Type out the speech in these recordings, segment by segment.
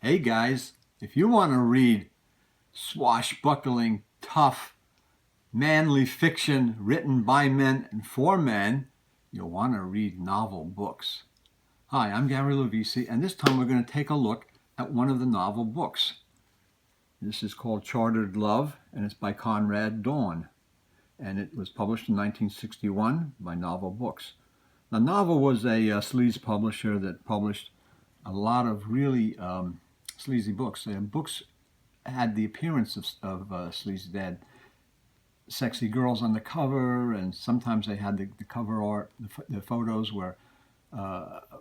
Hey guys, if you want to read swashbuckling, tough, manly fiction written by men and for men, you'll want to read novel books. Hi, I'm Gary Lovisi, and this time we're going to take a look at one of the novel books. This is called Chartered Love, and it's by Conrad, and it was published in 1961 by Novel Books. Now, Novel was a sleaze publisher that published a lot of really sleazy books. Books had the appearance of sleazy. They had sexy girls on the cover, and sometimes they had the cover art. The photos were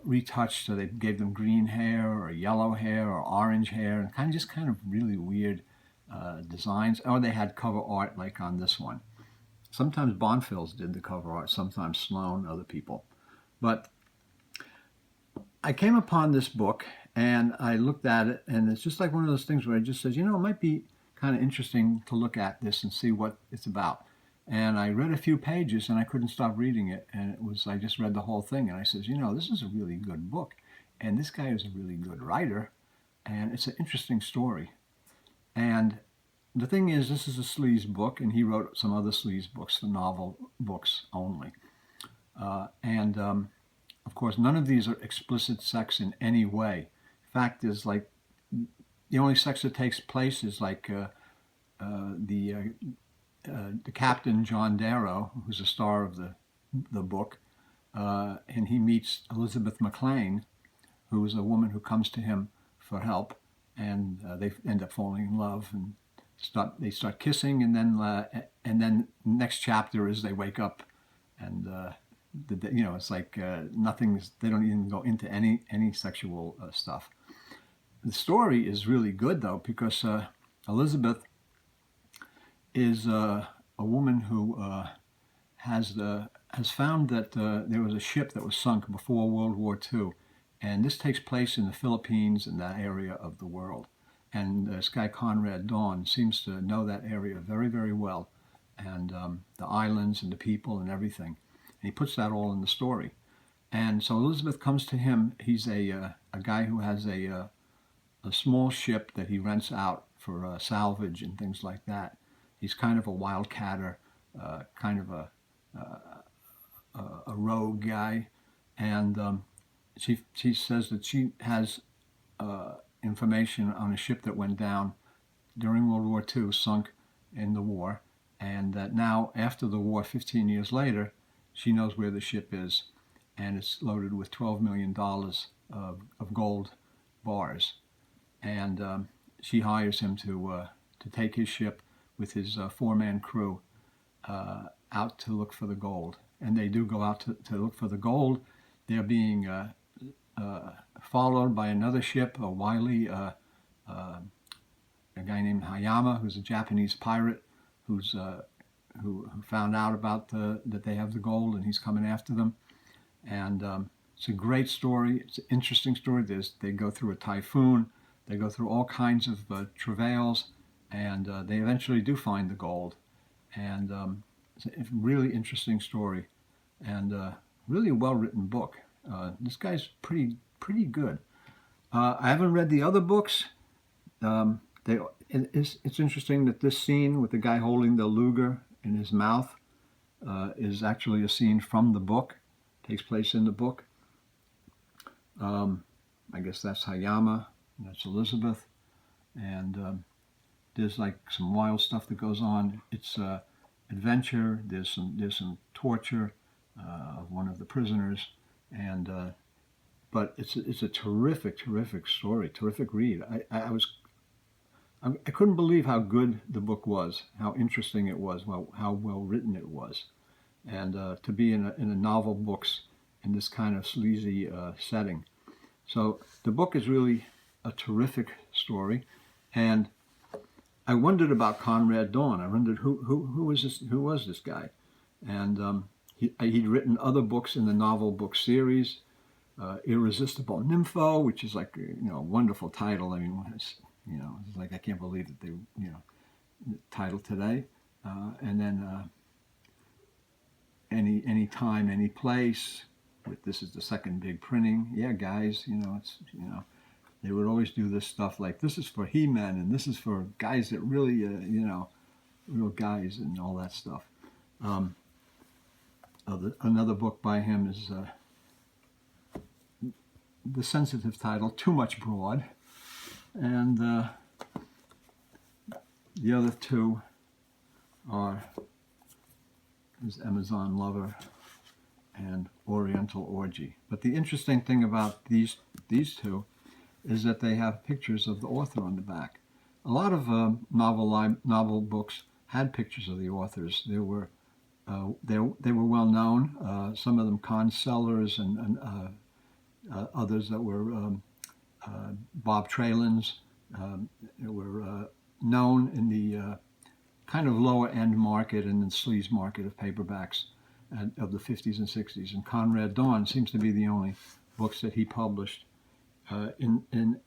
retouched, so they gave them green hair or yellow hair or orange hair, and just kind of really weird designs. Or they had cover art like on this one. Sometimes Bonfils did the cover art, sometimes Sloan, other people. But I came upon this book and I looked at it, and it's just like one of those things where I just said, it might be kind of interesting to look at this and see what it's about. And I read a few pages and I couldn't stop reading it. And I just read the whole thing, and I said, this is a really good book. And this guy is a really good writer, and it's an interesting story. And the thing is, this is a sleaze book, and he wrote some other sleaze books, the novel books only. Of course, none of these are explicit sex in any way. Fact is, like, the only sex that takes place is like the captain John Darrow, who's the star of the book, and he meets Elizabeth McLean, who is a woman who comes to him for help, and they end up falling in love and they start kissing, and then next chapter is they wake up, and it's like nothing's. They don't even go into any sexual stuff. The story is really good though, because Elizabeth is a woman who has found that there was a ship that was sunk before World War II, and this takes place in the Philippines, in that area of the world. And this guy Conrad seems to know that area very, very well, and the islands and the people and everything. And he puts that all in the story. And so Elizabeth comes to him. He's a guy who has a small ship that he rents out for salvage and things like that. He's kind of a wildcatter, kind of a rogue guy. And she says that she has information on a ship that went down during World War II, sunk in the war, and that now, after the war, 15 years later, she knows where the ship is, and it's loaded with $12 million of gold bars. And she hires him to take his ship with his four-man crew out to look for the gold. And they do go out to look for the gold. They're being followed by another ship, a wily a guy named Hayama, who's a Japanese pirate, who found out about that they have the gold, and he's coming after them. And it's a great story. It's an interesting story. They go through a typhoon. They go through all kinds of travails, and they eventually do find the gold. And it's a really interesting story, and really a well-written book. This guy's pretty good. I haven't read the other books. It's interesting that this scene with the guy holding the Luger in his mouth is actually a scene from the book. Takes place in the book. I guess that's Hayama. That's Elizabeth. And there's like some wild stuff that goes on. It's adventure. There's some torture of one of the prisoners, and but it's a terrific story, terrific read. I couldn't believe how good the book was, how interesting it was, how well written it was, and to be in a novel books in this kind of sleazy setting. So the book is really a terrific story, and I wondered about Conrad. I wondered who was this guy, and he'd written other books in the novel book series. Irresistible Nympho, which is like a wonderful title. I mean, it's like I can't believe that they the title today. And then any time, any place. This is the second big printing. Yeah, guys, it's They would always do this stuff like, this is for he-men and this is for guys that really, real guys and all that stuff. Another book by him is the sensitive title, Too Much Broad. And the other two is Amazon Lover and Oriental Orgy. But the interesting thing about these two is that they have pictures of the author on the back. A lot of novel books had pictures of the authors. They were well known. Some of them con sellers and others that were Bob Traylans. They were known in the kind of lower end market and the sleaze market of paperbacks of the 50s and 60s. And Conrad Dawn seems to be the only books that he published in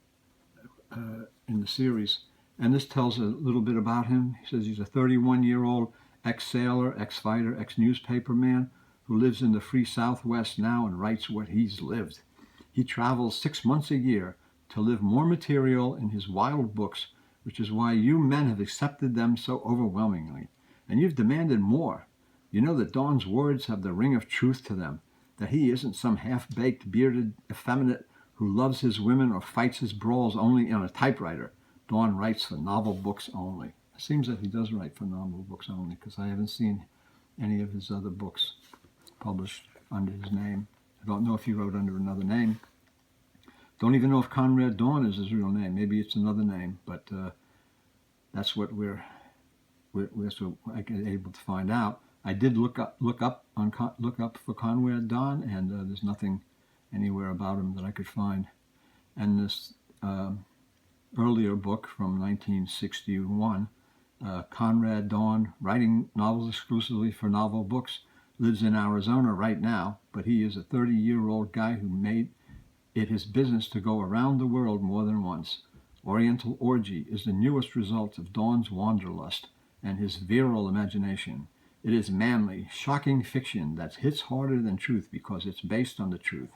the series. And this tells a little bit about him. He says he's a 31-year-old ex-sailor, ex-fighter, ex-newspaper man who lives in the free Southwest now and writes what he's lived. He travels 6 months a year to live more material in his wild books, which is why you men have accepted them so overwhelmingly. And you've demanded more. You know that Dawn's words have the ring of truth to them, that he isn't some half-baked, bearded effeminate who loves his women or fights his brawls only on a typewriter. Dawn writes for novel books only. It seems that he does write for novel books only, because I haven't seen any of his other books published under his name. I don't know if he wrote under another name. Don't even know if Conrad Dawn is his real name. Maybe it's another name, but that's what we're able to find out. I did look up for Conrad Dawn, and there's nothing anywhere about him that I could find. And this earlier book from 1961, Conrad Dawn, writing novels exclusively for novel books, lives in Arizona right now, but he is a 30-year-old guy who made it his business to go around the world more than once. Oriental Orgy is the newest result of Dawn's wanderlust and his virile imagination. It is manly, shocking fiction that hits harder than truth because it's based on the truth.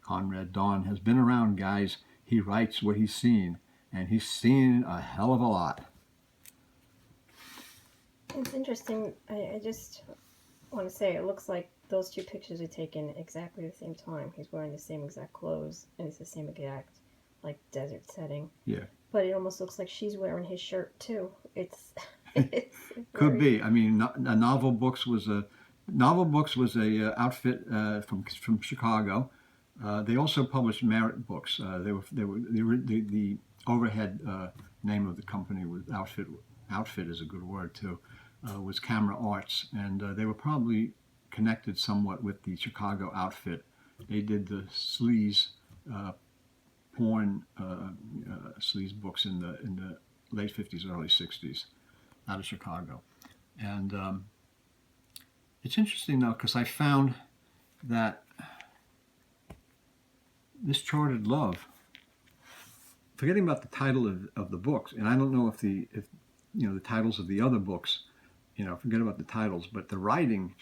Conrad Dawn has been around, guys. He writes what he's seen, and he's seen a hell of a lot. It's interesting. I just want to say it looks like those two pictures are taken exactly the same time. He's wearing the same exact clothes, and it's the same exact, like, desert setting. Yeah. But it almost looks like she's wearing his shirt, too. It's Could be. I mean, Novel Books was a outfit from Chicago. They also published Merit Books. The overhead name of the company was Outfit. Outfit is a good word too. Was Camera Arts, and they were probably connected somewhat with the Chicago outfit. They did the sleaze porn sleaze books in the late 50s, early 60s, out of Chicago. And it's interesting though, because I found that this Charted Love, forgetting about the title of the books, and I don't know if the titles of the other books, forget about the titles, but the writing,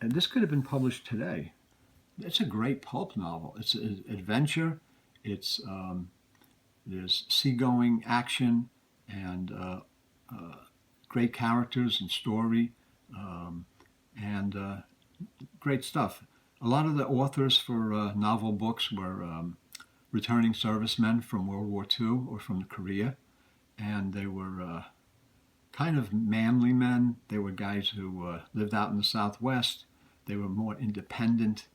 and this could have been published today. It's a great pulp novel. It's an adventure. It's there's seagoing action and great characters and story and great stuff. A lot of the authors for novel books were returning servicemen from World War II or from Korea, and they were kind of manly men. They were guys who lived out in the Southwest. They were more independent.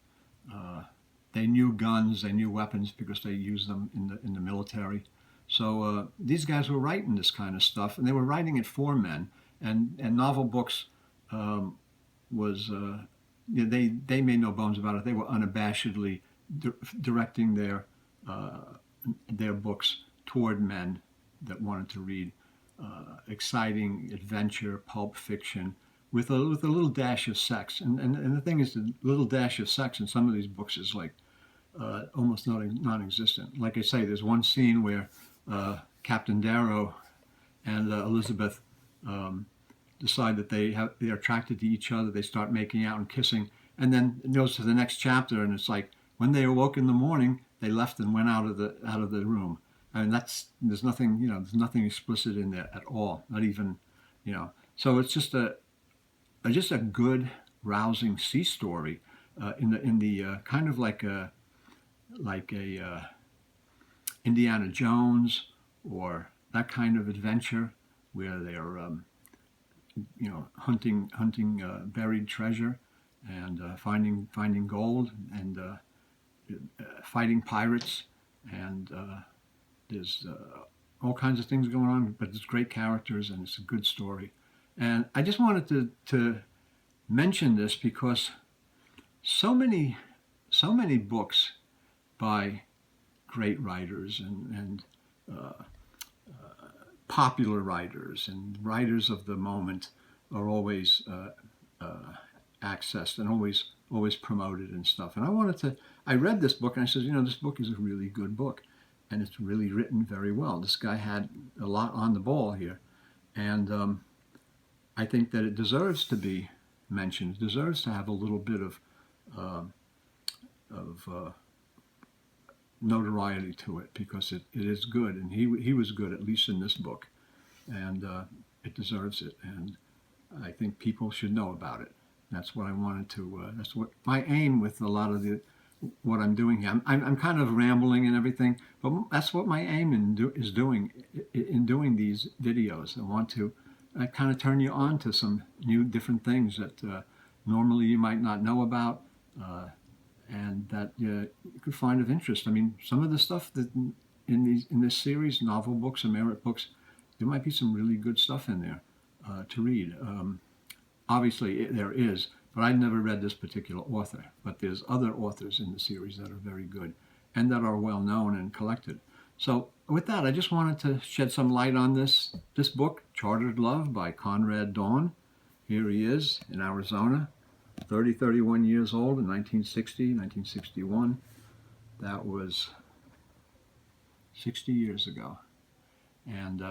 They knew guns, they knew weapons because they used them in the military. So these guys were writing this kind of stuff, and they were writing it for men. And novel books was they made no bones about it. They were unabashedly directing their books toward men that wanted to read exciting adventure, pulp fiction, with a little dash of sex. And the thing is, the little dash of sex in some of these books is like almost non-existent. Like I say, there's one scene where Captain Darrow and Elizabeth decide that they're attracted to each other. They start making out and kissing, and then it goes to the next chapter, and it's like, when they awoke in the morning, they left and went out of the room. And there's nothing, there's nothing explicit in there at all. Not even, So it's just a good, rousing sea story, in the kind of like a Indiana Jones or that kind of adventure where they're hunting buried treasure and finding gold and fighting pirates, and there's all kinds of things going on, but it's great characters and it's a good story. And I just wanted to mention this because so many books by great writers and popular writers and writers of the moment are always accessed and always promoted and stuff. And I read this book and I said, this book is a really good book, and it's really written very well. This guy had a lot on the ball here, and I think that it deserves to be mentioned. It deserves to have a little bit of notoriety to it because it is good, and he was good, at least in this book, and it deserves it, and I think people should know about it. That's what I wanted to. That's what my aim with a lot of what I'm doing here. I'm kind of rambling and everything, but that's what my aim is doing in doing these videos. I want to kind of turn you on to some new, different things that normally you might not know about, and that you could find of interest. I mean, some of the stuff that in this series, novel books and merit books, there might be some really good stuff in there to read. Obviously, there is, but I've never read this particular author. But there's other authors in the series that are very good and that are well known and collected. So with that, I just wanted to shed some light on this book, Chartered Love by Conrad Dawn. Here he is in Arizona, 31 years old in 1960, 1961. That was 60 years ago. And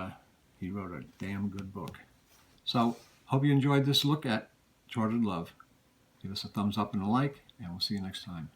he wrote a damn good book. So hope you enjoyed this look at Chartered Love. Give us a thumbs up and a like, and we'll see you next time.